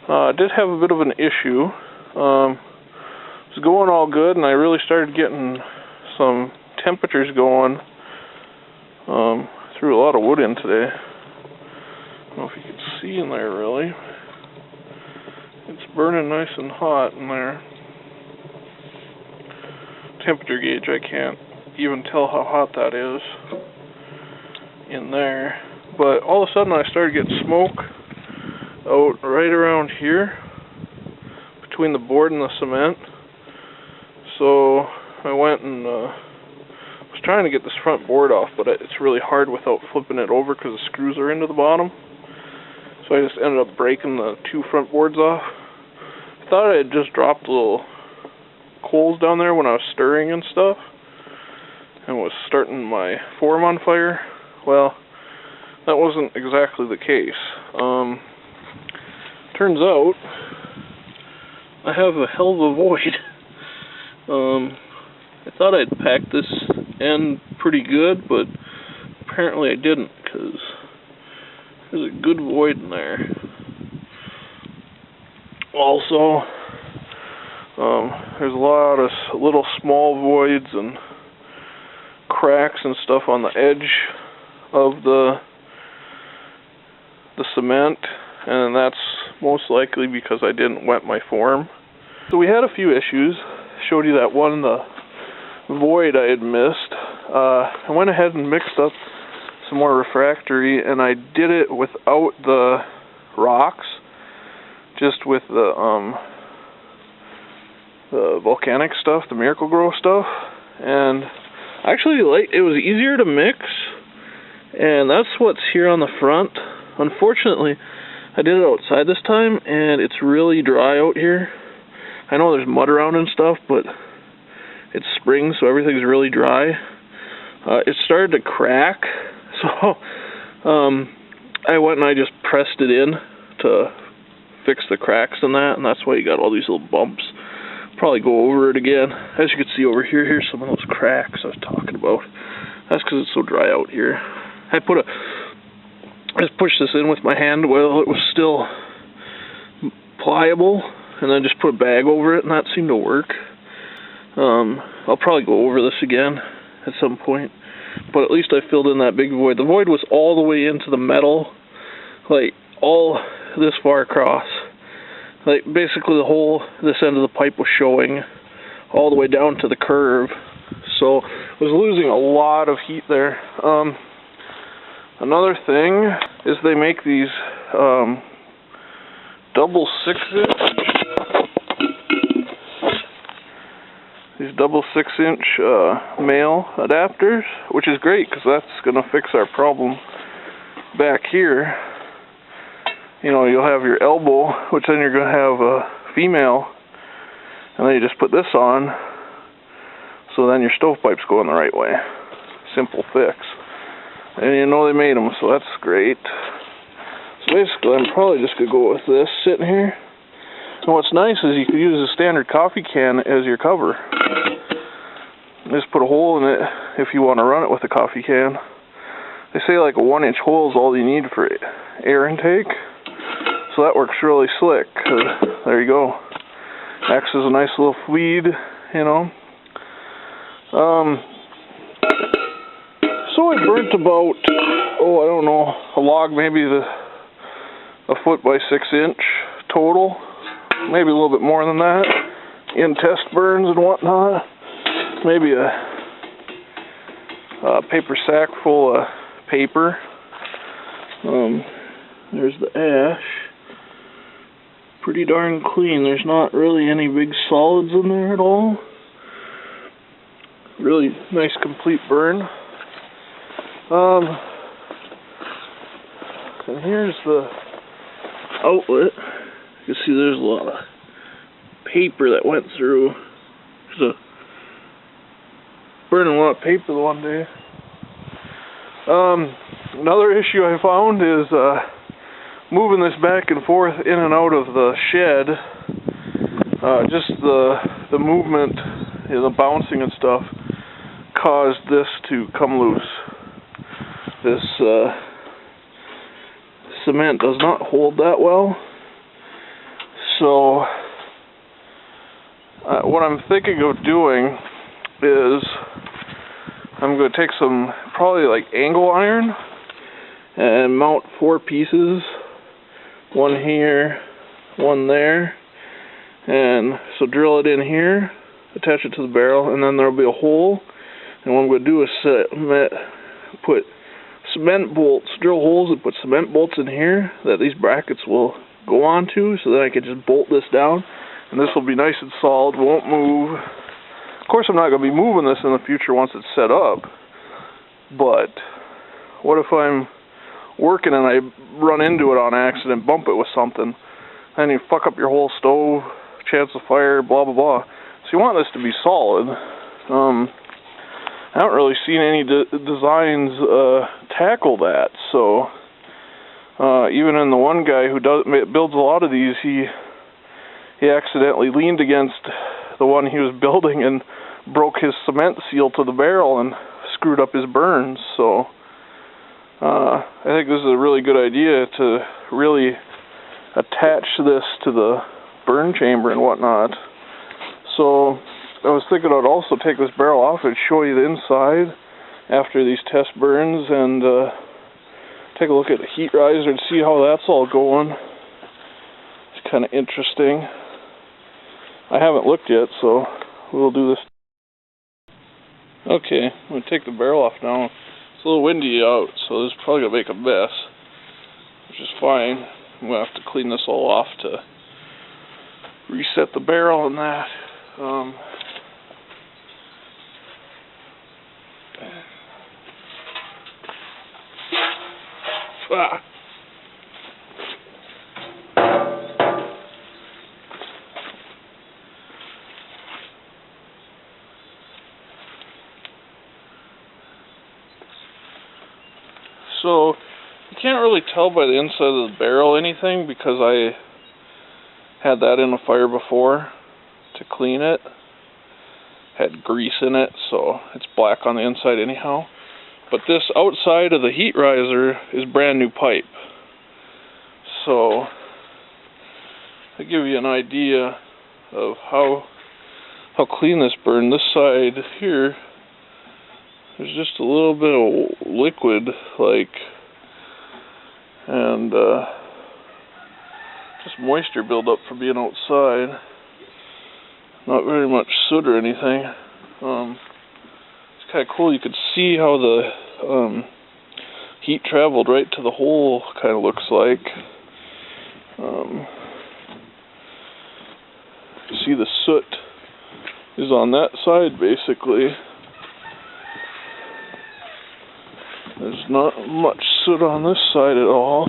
I did have a bit of an issue. It was going all good, and I really started getting some temperatures going. Threw a lot of wood in today. I don't know if you can see in there really. It's burning nice and hot in there. Temperature gauge, I can't even tell how hot that is in there. But all of a sudden I started getting smoke out right around here between the board and the cement. So I went and was trying to get this front board off, but it's really hard without flipping it over because the screws are into the bottom. So I just ended up breaking the two front boards off. I thought I had just dropped little coals down there when I was stirring and stuff and was starting my form on fire. Well, that wasn't exactly the case. Turns out I have a hell of a void. I thought I'd packed this end pretty good, but apparently I didn't, because there's a good void in there. Also, there's a lot of little small voids and cracks and stuff on the edge of the cement, and that's most likely because I didn't wet my form. So we had a few issues. Showed you that one, the void I had missed. I went ahead and mixed up some more refractory, and I did it without the rocks, just with the volcanic stuff, the Miracle-Gro stuff. And actually, it was easier to mix, and that's what's here on the front. Unfortunately, I did it outside this time, and it's really dry out here. I know there's mud around and stuff, but it's spring, so everything's really dry. It started to crack, so I went and I just pressed it in to fix the cracks in that, and that's why you got all these little bumps. Probably go over it again. As you can see over here, here's some of those cracks I was talking about. That's because it's so dry out here. I just pushed this in with my hand while it was still pliable, and then just put a bag over it, and that seemed to work. I'll probably go over this again at some point, but at least I filled in that big void. The void was all the way into the metal, like all this far across. Like basically this end of the pipe was showing all the way down to the curve, so I was losing a lot of heat there. Another thing is they make these double 6-inch male adapters, which is great because that's going to fix our problem back here. You know, you'll have your elbow, which then you're going to have a female, and then you just put this on, so then your stovepipe's going the right way. Simple fix. And you know they made them, so that's great. So basically, I'm probably just going to go with this sitting here. And what's nice is you can use a standard coffee can as your cover. Just put a hole in it if you want to run it with a coffee can. They say like a 1-inch hole is all you need for air intake. So that works really slick. There you go. Acts as a nice little feed, you know. So I burnt about, I don't know, a log maybe a foot by 6-inch total. Maybe a little bit more than that. In test burns and whatnot. Maybe a paper sack full of paper. There's the ash. Pretty darn clean. There's not really any big solids in there at all. Really nice complete burn. And here's the outlet. You can see there's a lot of paper that went through. So burning a lot of paper the one day. Another issue I found is moving this back and forth in and out of the shed. Just the movement, the bouncing and stuff caused this to come loose. This cement does not hold that well. So what I'm thinking of doing is I'm going to take some probably like angle iron and mount 4 pieces, one here, one there, and so drill it in here, attach it to the barrel, and then there'll be a hole, and what I'm going to do is put cement bolts, drill holes and put cement bolts in here that these brackets will go onto, so that I can just bolt this down, and this will be nice and solid, won't move. Of course I'm not going to be moving this in the future once it's set up, but what if I'm working and I run into it on accident, bump it with something, then you fuck up your whole stove, chance of fire, blah blah blah. So you want this to be solid. I haven't really seen any designs tackle that, so even in the one guy who builds a lot of these, he accidentally leaned against the one he was building and broke his cement seal to the barrel and screwed up his burns. So I think this is a really good idea to really attach this to the burn chamber and whatnot. So I was thinking I'd also take this barrel off and show you the inside after these test burns, and take a look at the heat riser and see how that's all going. It's kind of interesting. I haven't looked yet, so we'll do this. Okay, I'm going to take the barrel off now. It's a little windy out, so this is probably going to make a mess, which is fine. I'm going to have to clean this all off to reset the barrel and that. So you can't really tell by the inside of the barrel anything because I had that in the fire before to clean it. Had grease in it, so it's black on the inside anyhow. But this outside of the heat riser is brand new pipe. So to give you an idea of how clean this burned, this side here, there's just a little bit of liquid, and just moisture buildup from being outside. Not very much soot or anything. It's kind of cool. You could see how the heat traveled right to the hole, kind of looks like. See, the soot is on that side, basically. There's not much soot on this side at all,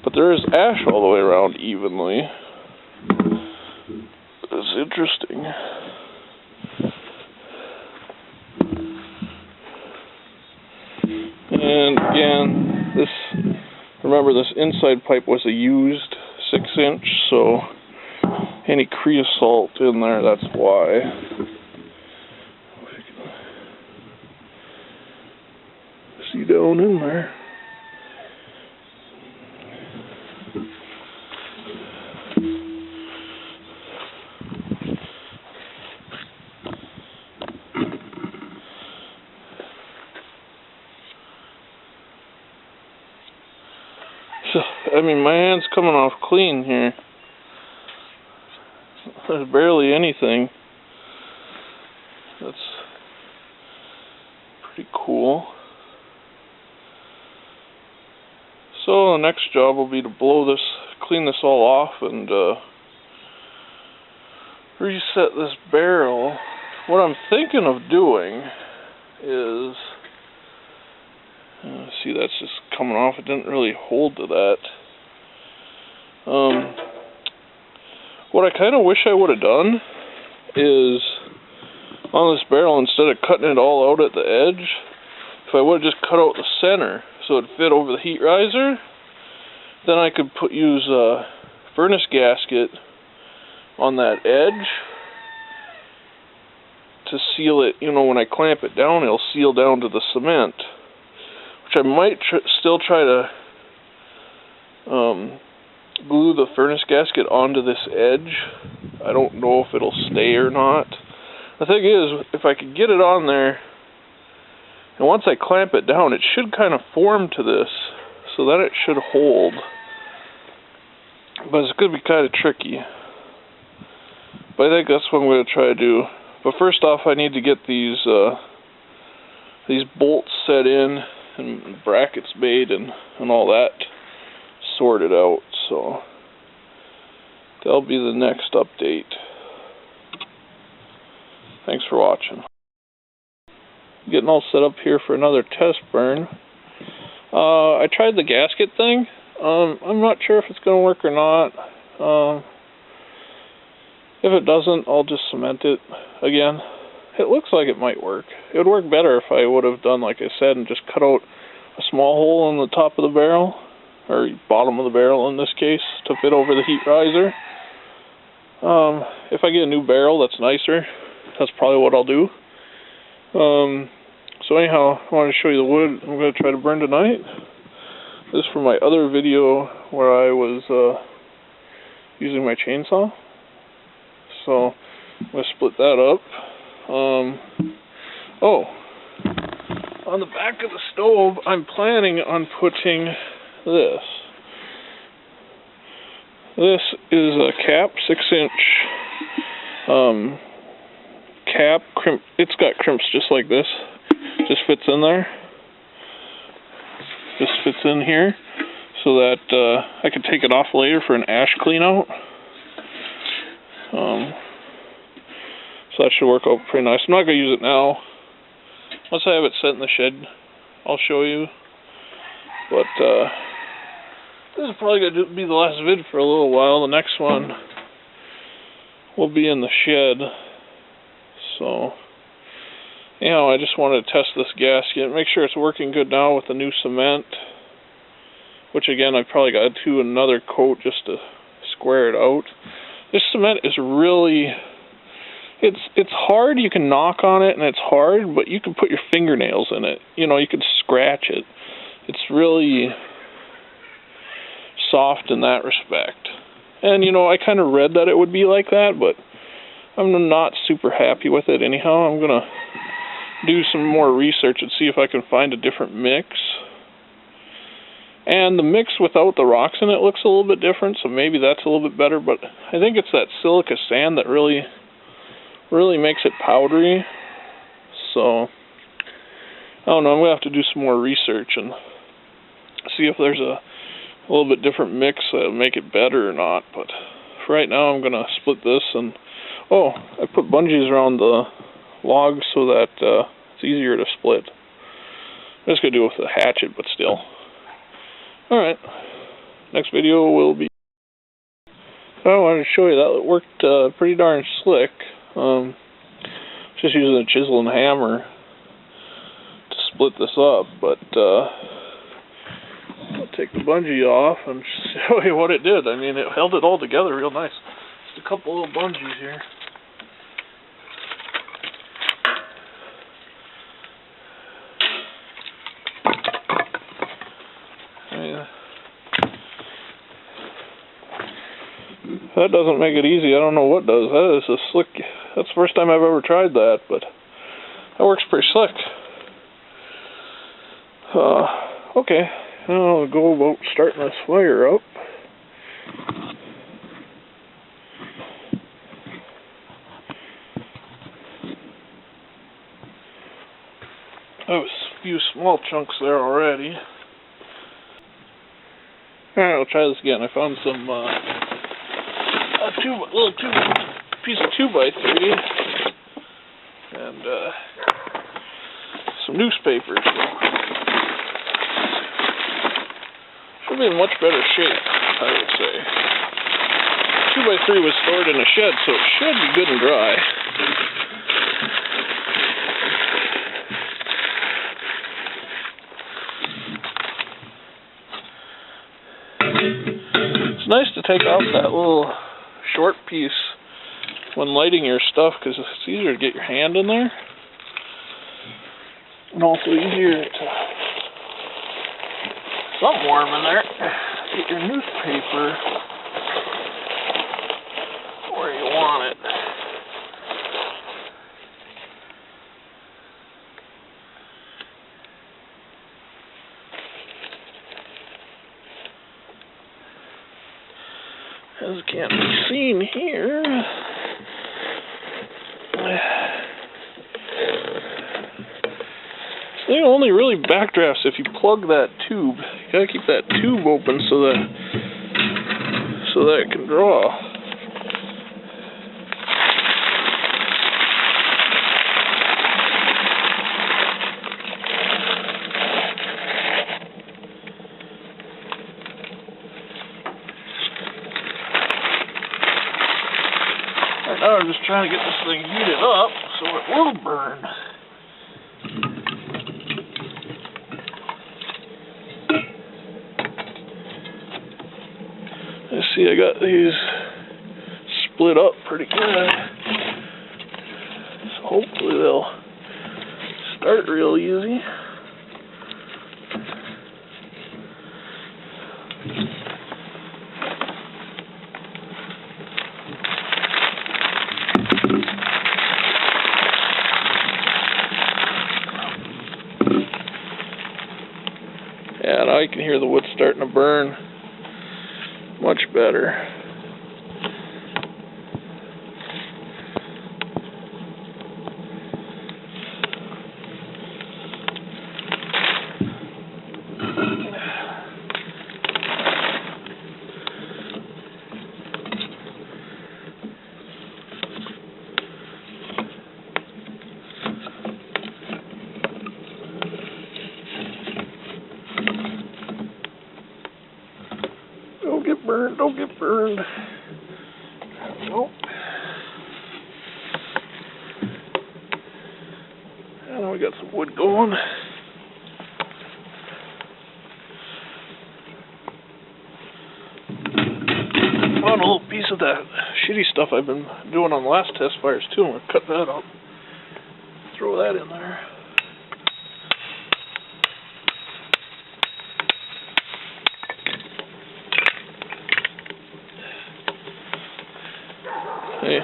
but there is ash all the way around evenly. It's interesting. And again, remember this inside pipe was a used 6-inch, so any creosote in there, that's why. See down in there. So, I mean, my hand's coming off clean here. There's barely anything. That's pretty cool. So the next job will be to clean this all off and reset this barrel. What I'm thinking of doing is, see, that's just coming off. It didn't really hold to that. What I kind of wish I would have done is, on this barrel, instead of cutting it all out at the edge, if I would have just cut out the center so it fit over the heat riser, then I could use a furnace gasket on that edge to seal it. You know, when I clamp it down, it'll seal down to the cement, which I might still try to glue the furnace gasket onto this edge. I don't know if it'll stay or not. The thing is, if I could get it on there, and once I clamp it down, it should kind of form to this, so that it should hold. But it's going to be kind of tricky. But I think that's what I'm going to try to do. But first off, I need to get these bolts set in and brackets made and all that sorted out. So that'll be the next update. Thanks for watching. Getting all set up here for another test burn. I tried the gasket thing. I'm not sure if it's going to work or not. If it doesn't, I'll just cement it again. It looks like it might work. It would work better if I would have done like I said and just cut out a small hole in the top of the barrel, or bottom of the barrel in this case, to fit over the heat riser. If I get a new barrel that's nicer, that's probably what I'll do. So anyhow, I wanted to show you the wood I'm going to try to burn tonight. This is from my other video where I was using my chainsaw. So I'm going to split that up. On the back of the stove, I'm planning on putting this. This is a cap, 6-inch cap. It's got crimps just like this. Just fits in there. Just fits in here so that I can take it off later for an ash clean out. So that should work out pretty nice. I'm not going to use it now. Once I have it set in the shed, I'll show you. But this is probably going to be the last vid for a little while. The next one will be in the shed. So, anyhow, I just wanted to test this gasket. Make sure it's working good now with the new cement. Which again, I probably got to do another coat just to square it out. This cement is really... It's hard, you can knock on it and it's hard, but you can put your fingernails in it. You know, you can scratch it. It's really soft in that respect. And, you know, I kind of read that it would be like that, but I'm not super happy with it anyhow. I'm going to do some more research and see if I can find a different mix. And the mix without the rocks in it looks a little bit different, so maybe that's a little bit better, but I think it's that silica sand that really makes it powdery. So I don't know, I'm gonna have to do some more research and see if there's a little bit different mix that'll make it better or not. But for right now, I'm gonna split this, and I put bungees around the log so that it's easier to split. I'm just gonna do it with a hatchet, but still. Alright, next video will be... I wanted to show you that it worked pretty darn slick. Just using a chisel and hammer to split this up, but I'll take the bungee off and show you what it did. I mean, it held it all together real nice. Just a couple little bungees here. That doesn't make it easy. I don't know what does. That is a slick... That's the first time I've ever tried that, but that works pretty slick. Okay, now I'll go about starting this fire up. That was a few small chunks there already. Alright, I'll try this again. I found some little piece of 2x3 and some newspapers. Should be in much better shape, I would say. 2x3 was stored in a shed, so it should be good and dry. It's nice to take out that little short piece when lighting your stuff, because it's easier to get your hand in there, and also easier to... Something warm in there. Get your newspaper. as can't be seen here. So it only really backdrafts if you plug that tube. You gotta keep that tube open so that it can draw. Right now I'm just trying to get this thing heated up so it will burn. See, I got these split up pretty good, so hopefully they'll start real easy. Yeah, now you can hear the wood starting to burn. Much better. Don't get burned. Nope. And now we got some wood going. Found a little piece of that shitty stuff I've been doing on the last test fires too. I'm gonna cut that up. Throw that in there. Hey.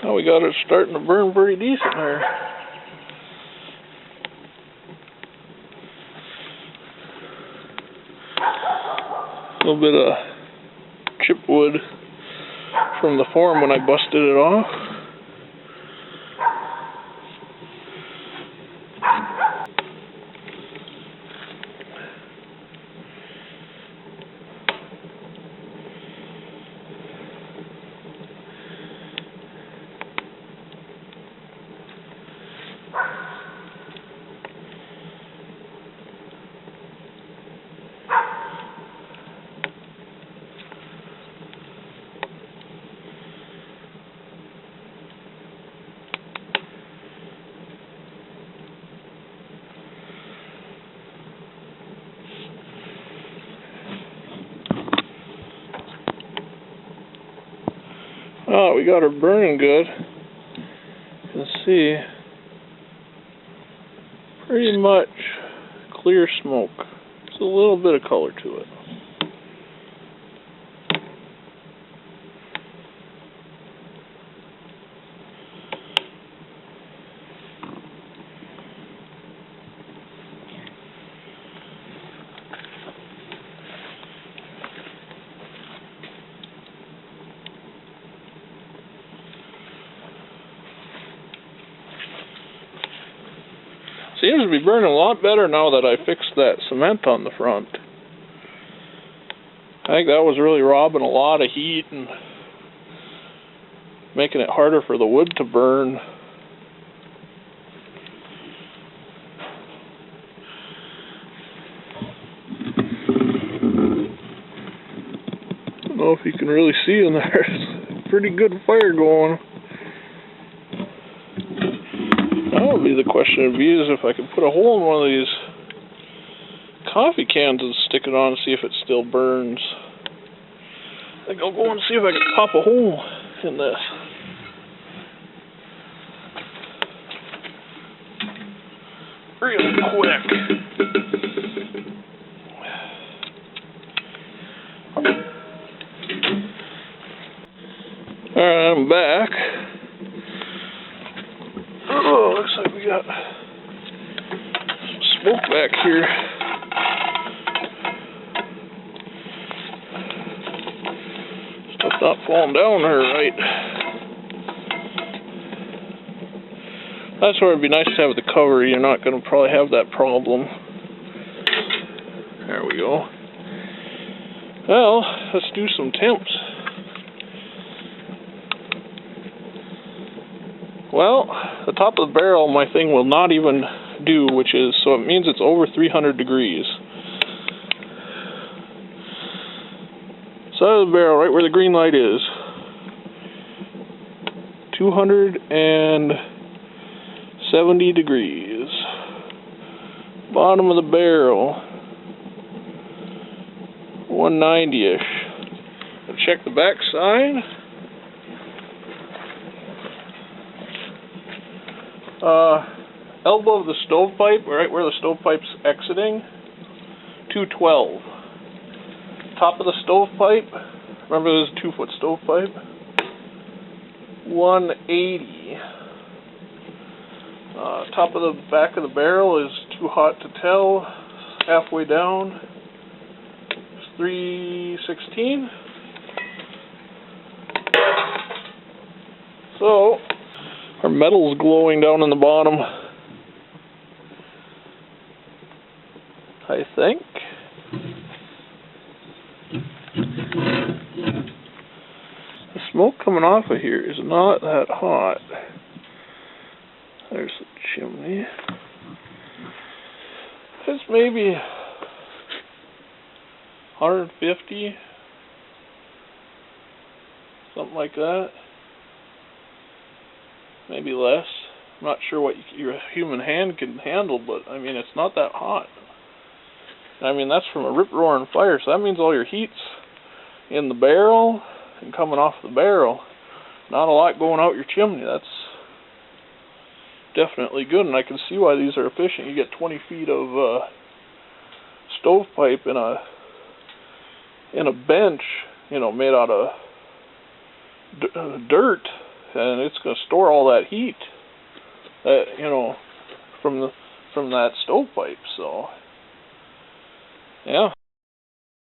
Now we got it starting to burn pretty decent there. A little bit of chipwood from the form when I busted it off. Oh, we got her burning good. You can see pretty much clear smoke. Just a little bit of color to it. Seems to be burning a lot better now that I fixed that cement on the front. I think that was really robbing a lot of heat and making it harder for the wood to burn. I don't know if you can really see in there. It's a pretty good fire going. That would be the question of is if I could put a hole in one of these coffee cans and stick it on and see if it still burns. I think I'll go and see if I can pop a hole in this. Real quick. Alright, I'm back. Oh, looks like we got some smoke back here. Stuff's not falling down there right. That's where it'd be nice to have the cover. You're not going to probably have that problem. There we go. Well, let's do some temps. Well, the top of the barrel my thing will not even do, which is, so it means it's over 300 degrees. Side of the barrel, right where the green light is. 270 degrees. Bottom of the barrel, 190-ish. Check the back side. Elbow of the stovepipe, right where the stovepipe's exiting, 212. Top of the stovepipe, remember this is a 2-foot stovepipe, 180. Top of the back of the barrel is too hot to tell, halfway down, 316. So, our metal's glowing down in the bottom, I think. The smoke coming off of here is not that hot. There's the chimney. It's maybe 150, something like that. Maybe less. I'm not sure what your human hand can handle, but I mean, it's not that hot. I mean, that's from a rip-roaring fire, so that means all your heat's in the barrel and coming off the barrel. Not a lot going out your chimney. That's definitely good, and I can see why these are efficient. You get 20 feet of stovepipe in a bench, you know, made out of dirt, and it's going to store all that heat, you know, from that stovepipe. So, yeah.